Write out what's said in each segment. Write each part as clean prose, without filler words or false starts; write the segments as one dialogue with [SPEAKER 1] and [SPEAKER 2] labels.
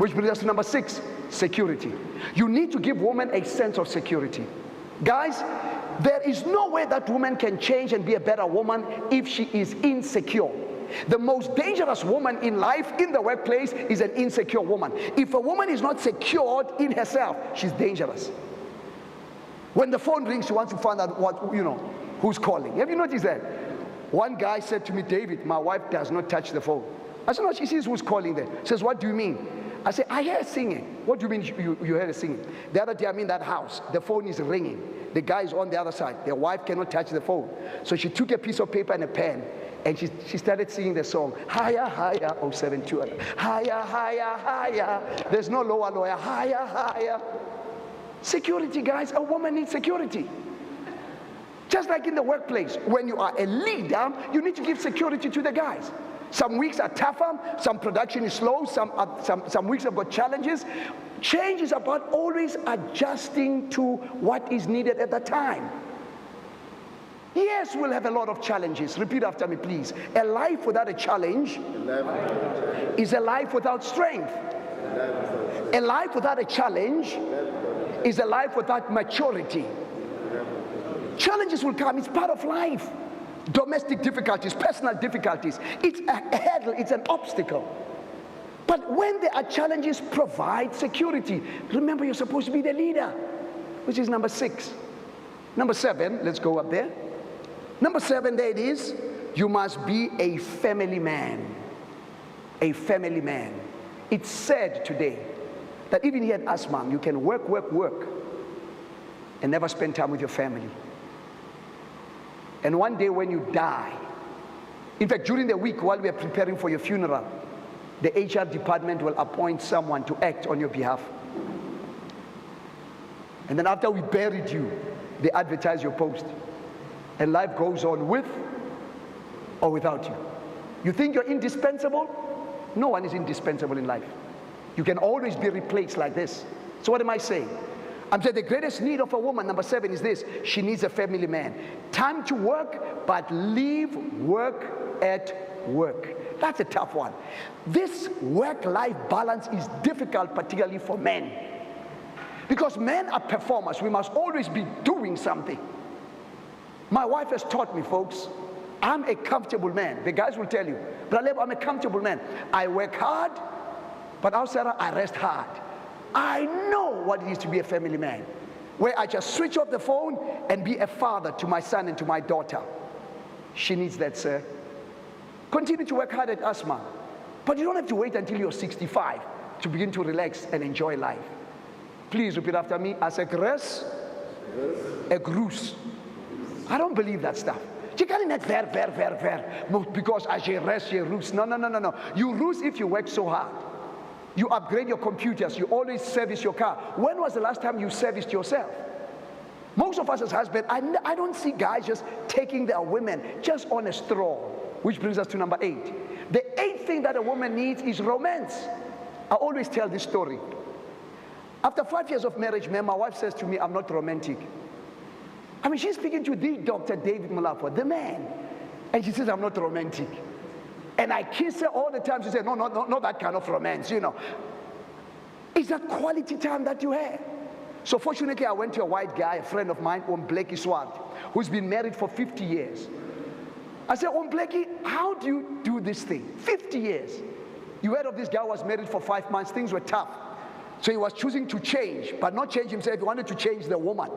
[SPEAKER 1] Which brings us to number 6, security. You need to give women a sense of security. Guys, there is no way that woman can change and be a better woman if she is insecure. The most dangerous woman in life, in the workplace, is an insecure woman. If a woman is not secured in herself, she's dangerous. When the phone rings, she wants to find out who's calling. Have you noticed that? One guy said to me, David, my wife does not touch the phone. I said, no, she sees who's calling there. She says, what do you mean? I said, I hear her singing. What do you mean you heard her singing? The other day I'm in that house. The phone is ringing. The guy is on the other side. Their wife cannot touch the phone. So she took a piece of paper and a pen, and she started singing the song. Higher, higher, 072. Higher, higher, higher. There's no lower, higher, higher. Security, guys. A woman needs security. Just like in the workplace, when you are a leader, you need to give security to the guys. Some weeks are tougher, some production is slow, some weeks have got challenges. Change is about always adjusting to what is needed at the time. Yes, we'll have a lot of challenges. Repeat after me, please. A life without a challenge is a life without strength. A life without a challenge is a life without maturity. Challenges will come, it's part of life. Domestic difficulties, personal difficulties, it's a hurdle, it's an obstacle. But when there are challenges, provide security. Remember, you're supposed to be the leader, which is number 6. Number 7, let's go up there. Number 7, there it is. You must be a family man. A family man. It's said today that even here at Assmang, you can work, and never spend time with your family. And one day when you die, in fact, during the week while we are preparing for your funeral, the HR department will appoint someone to act on your behalf. And then after we buried you, they advertise your post. And life goes on with or without you. You think you're indispensable? No one is indispensable in life. You can always be replaced like this. So what am I saying? I'm saying the greatest need of a woman, number 7, is this. She needs a family man. Time to work, but leave work at work. That's a tough one. This work-life balance is difficult, particularly for men. Because men are performers. We must always be doing something. My wife has taught me, folks, I'm a comfortable man. The guys will tell you, Bralebo, I'm a comfortable man. I work hard, but outside I rest hard. I know what it is to be a family man, where I just switch off the phone and be a father to my son and to my daughter. She needs that, sir. Continue to work hard at Assmang, but you don't have to wait until you're 65 to begin to relax and enjoy life. Please repeat after me. As a grace, a grouse. I don't believe that stuff. You can't net ver, because as you rest, you roost. No. You roost if you work so hard. You upgrade your computers, you always service your car. When was the last time you serviced yourself? Most of us as husbands, I don't see guys just taking their women just on a stroll. Which brings us to number 8. The 8th thing that a woman needs is romance. I always tell this story. After 5 years of marriage, man, my wife says to me, I'm not romantic. I mean, she's speaking to the Dr. David Molapo, the man. And she says, I'm not romantic. And I kiss her all the time. She said, no, not that kind of romance, you know. It's that quality time that you have. So fortunately, I went to a white guy, a friend of mine, Blakey Swart, who's been married for 50 years. I said, Blakey, how do you do this thing? 50 years. You heard of this guy who was married for 5 months. Things were tough. So he was choosing to change, but not change himself. He wanted to change the woman.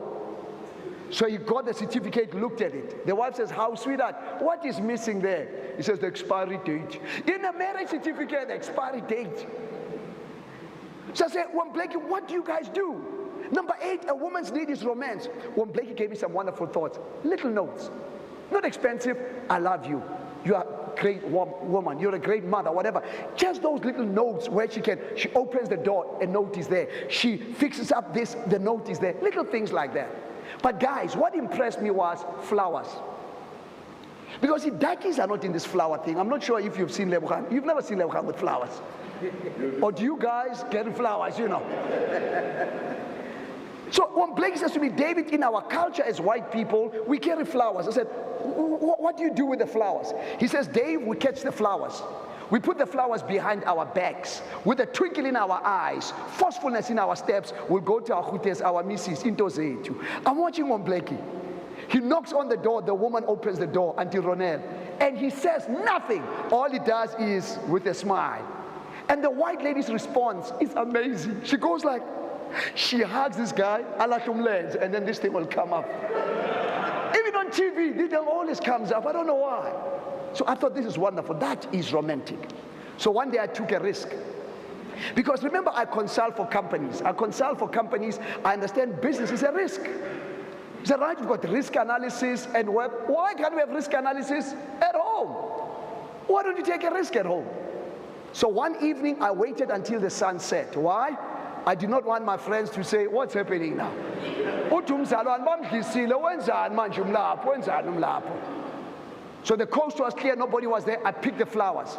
[SPEAKER 1] So he got the certificate, looked at it. The wife says, how, sweetheart, what is missing there? He says, the expiry date. In the marriage certificate, the expiry date. So I said, Blakey, what do you guys do? Number 8, a woman's need is romance. Blakey gave me some wonderful thoughts. Little notes. Not expensive. I love you. You are a great woman. You're a great mother, whatever. Just those little notes where she opens the door, a note is there. She fixes up this, the note is there. Little things like that. But guys, what impressed me was flowers. Because the Dakis are not in this flower thing. I'm not sure if you've seen Lebuchan. You've never seen Lebuchan with flowers. Or do you guys get flowers, you know? So when Blake says to me, David, in our culture as white people, we carry flowers. I said, what do you do with the flowers? He says, Dave, we catch the flowers. We put the flowers behind our backs. With a twinkle in our eyes, forcefulness in our steps, we'll go to our chutes, our missus, into zethu. I'm watching on Blakey. He knocks on the door, the woman opens the door, Auntie Ronel, and he says nothing. All he does is with a smile. And the white lady's response is amazing. She goes like, she hugs this guy, and then this thing will come up. Even on TV, this thing always comes up. I don't know why. So I thought, this is wonderful. That is romantic. So one day I took a risk. Because remember, I consult for companies. I understand business is a risk. Is that right? We've got risk analysis and work. Why can't we have risk analysis at home? Why don't you take a risk at home? So one evening, I waited until the sun set. Why? I did not want my friends to say, what's happening now? So the coast was clear, nobody was there. I picked the flowers.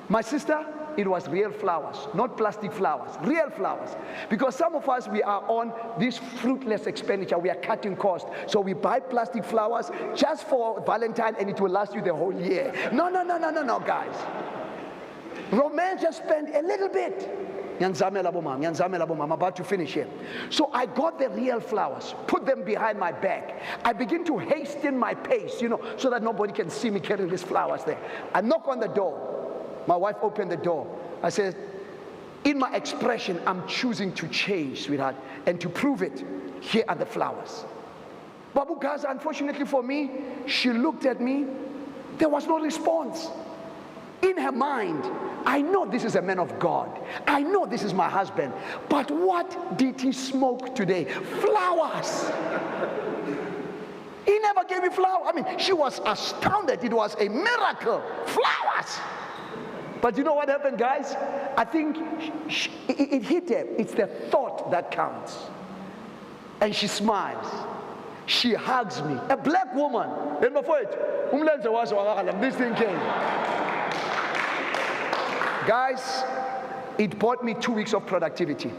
[SPEAKER 1] My sister, it was real flowers, not plastic flowers, real flowers. Because some of us, we are on this fruitless expenditure. We are cutting costs. So we buy plastic flowers just for Valentine and it will last you the whole year. No, guys. Romance, just spend a little bit. I'm about to finish here. So I got the real flowers, put them behind my back. I begin to hasten my pace, so that nobody can see me carrying these flowers there. I knock on the door. My wife opened the door. I said, in my expression, I'm choosing to change, sweetheart. And to prove it, here are the flowers. Babu Gaza, unfortunately for me, she looked at me. There was no response. In her mind, I know this is a man of God. I know this is my husband. But what did he smoke today? Flowers. He never gave me flowers. I mean, she was astounded. It was a miracle. Flowers. But you know what happened, guys? I think it hit her. It's the thought that counts. And she smiles. She hugs me. A black woman. This thing came. Guys, it bought me 2 weeks of productivity.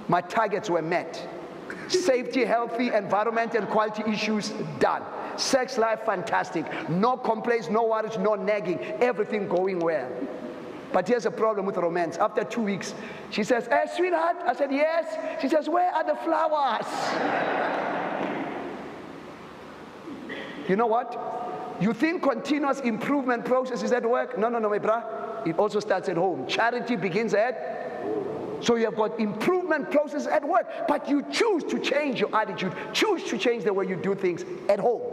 [SPEAKER 1] My targets were met. Safety, healthy, environment, and quality issues, done. Sex life, fantastic. No complaints, no worries, no nagging. Everything going well. But here's a problem with romance. After 2 weeks, she says, "Hey, sweetheart." I said, "Yes." She says, "Where are the flowers?" You know what? You think continuous improvement process is at work? No, my brah. It also starts at home. Charity begins at home. So you have got improvement process at work, but you choose to change your attitude, choose to change the way you do things at home.